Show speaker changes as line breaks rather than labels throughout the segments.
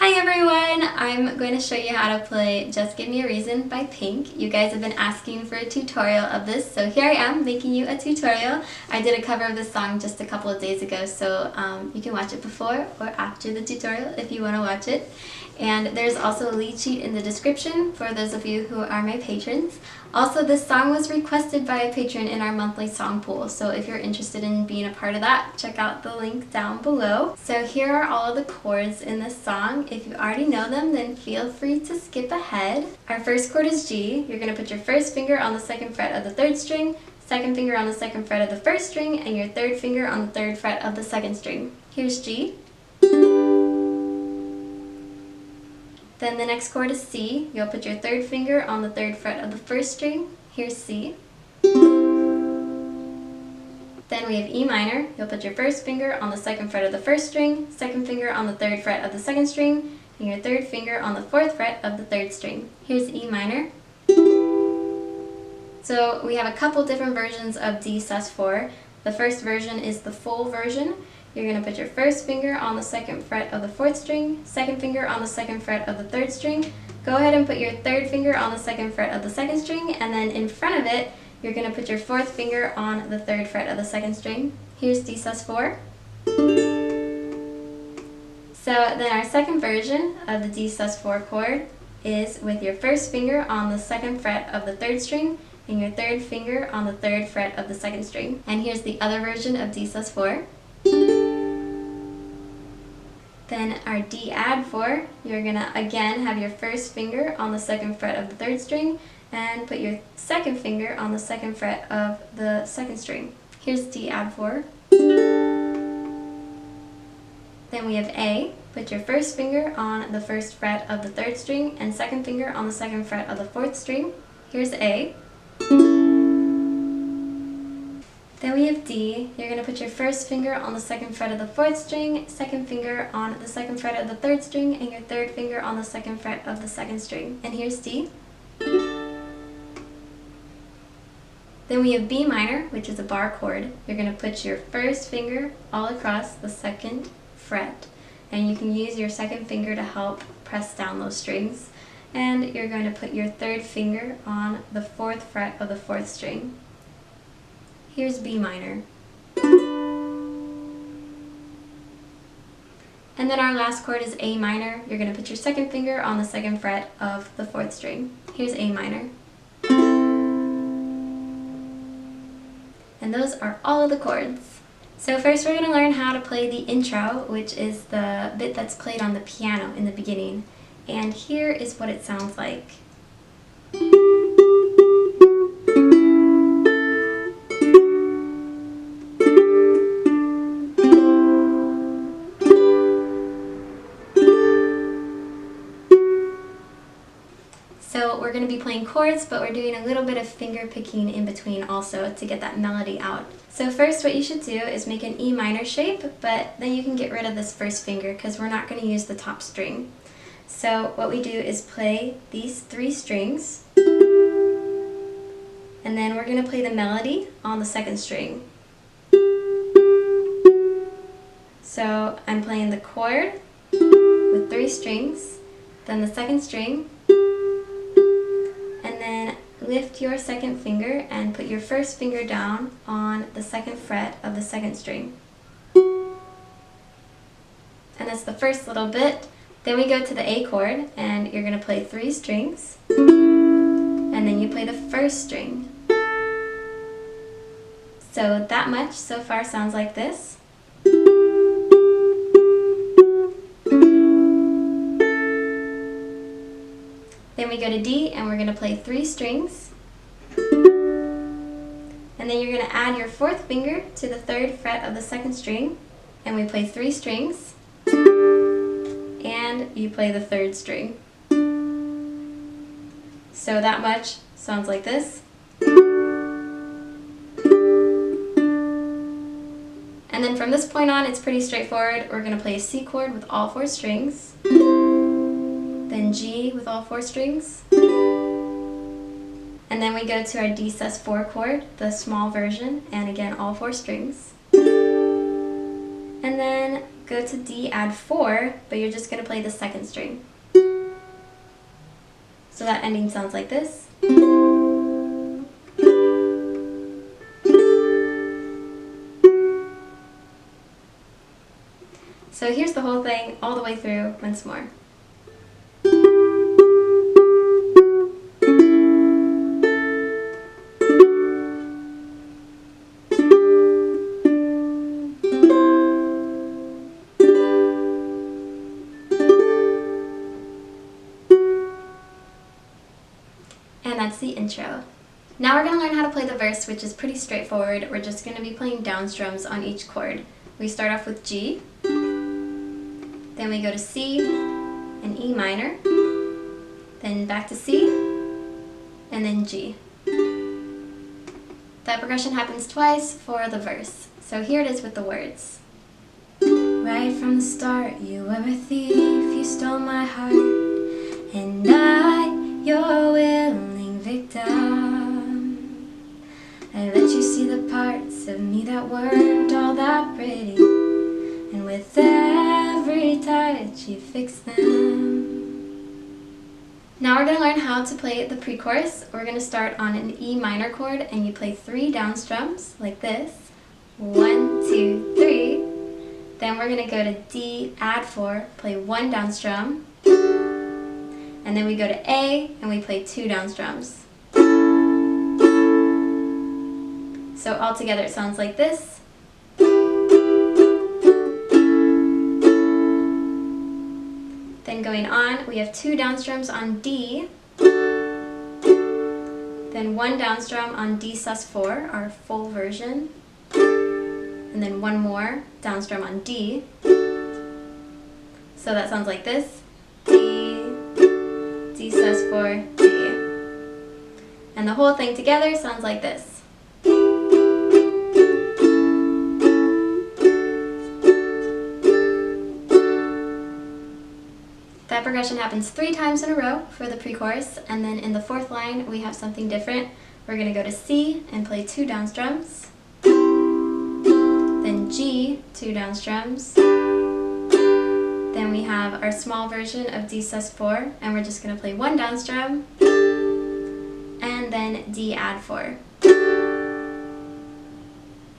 Hi everyone! I'm going to show you how to play Just Give Me a Reason by Pink. You guys have been asking for a tutorial of this, so here I am making you a tutorial. I did a cover of this song just a couple of days ago, so you can watch it before or after the tutorial if you want to watch it. And there's also a lead sheet in the description for those of you who are my patrons. Also, this song was requested by a patron in our monthly song pool, so if you're interested in being a part of that, check out the link down below. So here are all of the chords in this song. If you already know them, then feel free to skip ahead. Our first chord is G. You're going to put your first finger on the second fret of the third string, second finger on the second fret of the first string, and your third finger on the third fret of the second string. Here's G. Then the next chord is C. You'll put your third finger on the third fret of the first string. Here's C. Then we have E minor. You'll put your first finger on the second fret of the first string, second finger on the third fret of the second string, and your third finger on the fourth fret of the third string. Here's E minor. So we have a couple different versions of D sus4. The first version is the full version. You're going to put your first finger on the second fret of the fourth string, second finger on the second fret of the third string. Go ahead and put your third finger on the second fret of the second string, and then in front of it, you're going to put your fourth finger on the third fret of the second string. Here's D sus4. So then our second version of the D sus4 chord is with your first finger on the second fret of the third string and your third finger on the third fret of the second string. And here's the other version of D sus4. Then our D add 4, you're going to again have your first finger on the second fret of the third string and put your second finger on the second fret of the second string. Here's D add 4. Then we have A. Put your first finger on the first fret of the third string and second finger on the second fret of the fourth string. Here's A. Then we have D. You're going to put your first finger on the second fret of the fourth string, second finger on the second fret of the third string, and your third finger on the second fret of the second string. And here's D. Then we have B minor, which is a bar chord. You're going to put your first finger all across the second fret, and you can use your second finger to help press down those strings. And you're going to put your third finger on the fourth fret of the fourth string. Here's B minor. And then our last chord is A minor. You're going to put your second finger on the second fret of the fourth string. Here's A minor. And those are all of the chords. So first we're going to learn how to play the intro, which is the bit that's played on the piano in the beginning. And here is what it sounds like. So we're going to be playing chords, but we're doing a little bit of finger picking in between also to get that melody out. So first what you should do is make an E minor shape, but then you can get rid of this first finger because we're not going to use the top string. So what we do is play these three strings, and then we're going to play the melody on the second string. So I'm playing the chord with three strings, then the second string, and then lift your second finger and put your first finger down on the second fret of the second string. And that's the first little bit. Then we go to the A chord, and you're going to play three strings, and then you play the first string. So that much so far sounds like this. Then we go to D, and we're going to play three strings. And then you're going to add your fourth finger to the third fret of the second string, and we play three strings. And you play the third string. So that much sounds like this. And then from this point on, it's pretty straightforward. We're going to play a C chord with all four strings, then G with all four strings, and then we go to our D sus4 chord, the small version, and again all four strings. And then go to D, add 4, but you're just going to play the second string. So that ending sounds like this. So here's the whole thing all the way through once more. And that's the intro. Now we're going to learn how to play the verse, which is pretty straightforward. We're just going to be playing down strums on each chord. We start off with G, then we go to C and E minor, then back to C, and then G. That progression happens twice for the verse. So here it is with the words. Right from the start, you were a thief, you stole my heart, and I, your willing victim. I let you see the parts of me that weren't all that pretty, and with every touch you fixed them. Now we're going to learn how to play the pre-chorus. We're going to start on an E minor chord, and you play 3 down strums like this. 1, 2, 3. Then we're going to go to D, add 4, play 1 down strum. And then we go to A, and we play 2 down strums. So all together it sounds like this. Then going on, we have 2 down strums on D, then 1 down strum on D sus4, our full version, and then 1 more down strum on D. So that sounds like this. D, D sus4, D. And the whole thing together sounds like this. That progression happens 3 times in a row for the pre-chorus, and then in the 4th line we have something different. We're going to go to C and play 2 down strums, then G, 2 down strums, then we have our small version of D sus4, and we're just going to play 1 down strum, and then D add 4.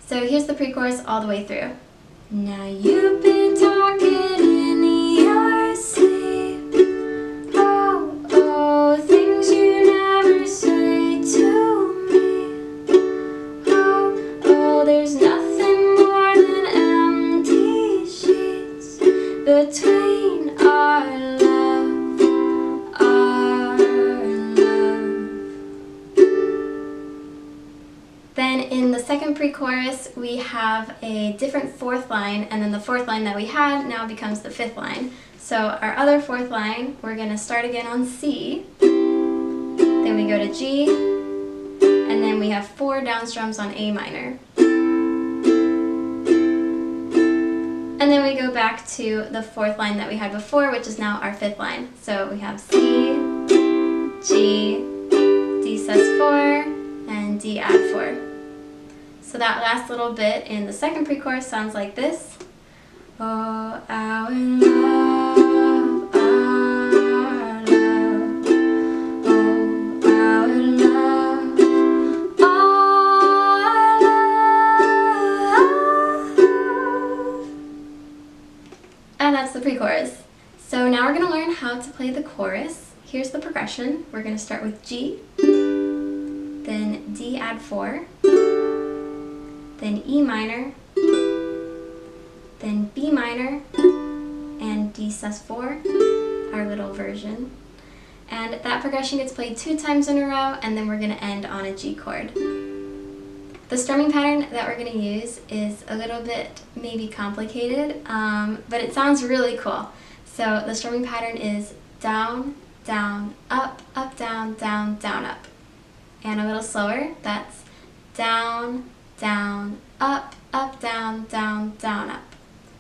So here's the pre-chorus all the way through. Now you've been talking in your sleep. Things you never say to me. Oh, there's nothing more than empty sheets between our love, our love. Then in the second pre-chorus, we have a different 4th line, and then the 4th line that we had now becomes the 5th line. So our other 4th line, we're going to start again on C, then we go to G, and then we have 4 down strums on A minor. And then we go back to the 4th line that we had before, which is now our 5th line. So we have C, G, D sus4, and D add 4. So that last little bit in the second pre-chorus sounds like this. Oh, our love, our love. Oh, our love, our love. And that's the pre-chorus. So now we're going to learn how to play the chorus. Here's the progression. We're going to start with G, then D add 4, then E minor, then B minor, and D sus4, our little version. And that progression gets played 2 times in a row, and then we're going to end on a G chord. The strumming pattern that we're going to use is a little bit maybe complicated, but it sounds really cool. So the strumming pattern is down, down, up, up, down, down, down, up. And a little slower, that's down, down, up, up, down, down, down, up.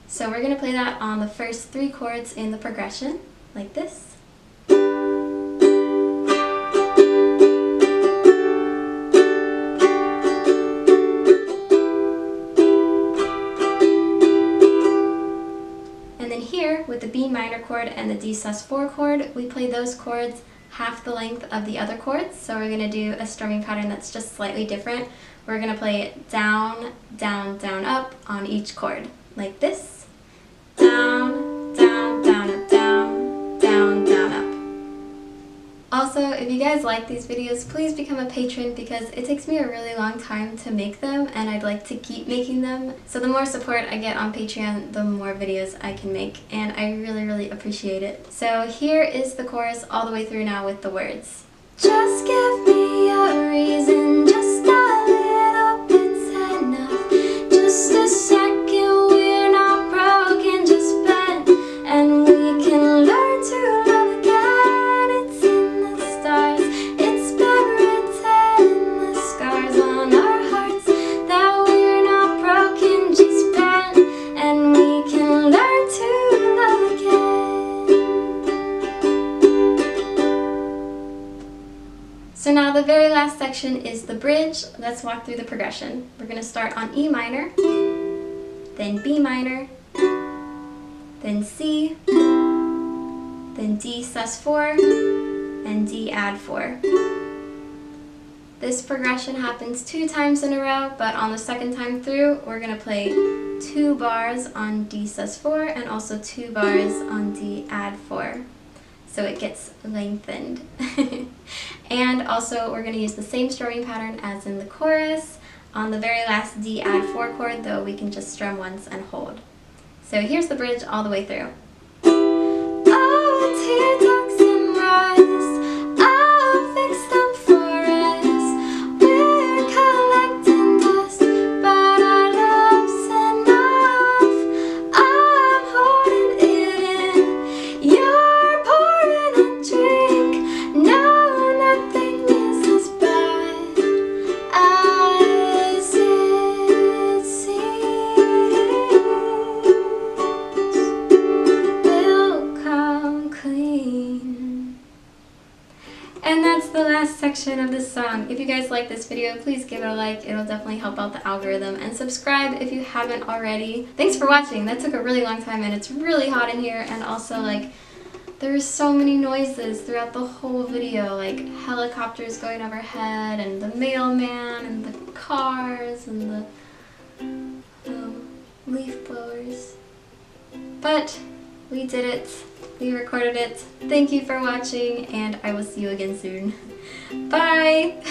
So we're going to play that on the first 3 chords in the progression, like this. B minor chord and the D sus4 chord, we play those chords half the length of the other chords. So we're going to do a strumming pattern that's just slightly different. We're going to play down, down, down, up on each chord, like this. Down, down, down, up, down, down, down, up. Also, if you guys like these videos, please become a patron because it takes me a really long time to make them and I'd like to keep making them. So the more support I get on Patreon, the more videos I can make, and I really, really appreciate it. So here is the chorus all the way through now with the words. Just give me a reason, just a little bit's enough. Just a second, we're not broken, just bent, and we can learn to love again. It's in the stars, it's been written in the scars on our hearts that we're not broken, just bent, and we can learn to love again. So now the very last section is the bridge. Let's walk through the progression. We're going to start on E minor, then B minor, then C, then D sus4, and D add 4. This progression happens 2 times in a row, but on the second time through, we're going to play 2 bars on D sus4 and also 2 bars on D add 4. So it gets lengthened. And also we're going to use the same strumming pattern as in the chorus. On the very last D add 4 chord though, we can just strum once and hold. So here's the bridge all the way through. Oh, tear ducts and rise, I'll fix them for us. We're collecting dust, but our love's enough. I'm holding it in, you're pouring a drink. No, nothing is as bad as it seems. We'll come clean. And that's the last section of this song. If you guys like this video, please give it a like. It'll definitely help out the algorithm. And subscribe if you haven't already. Thanks for watching. That took a really long time and it's really hot in here. And also, like, there's so many noises throughout the whole video, like helicopters going overhead and the mailman and the cars and the leaf blowers. But we did it. We recorded it. Thank you for watching and I will see you again soon. Bye!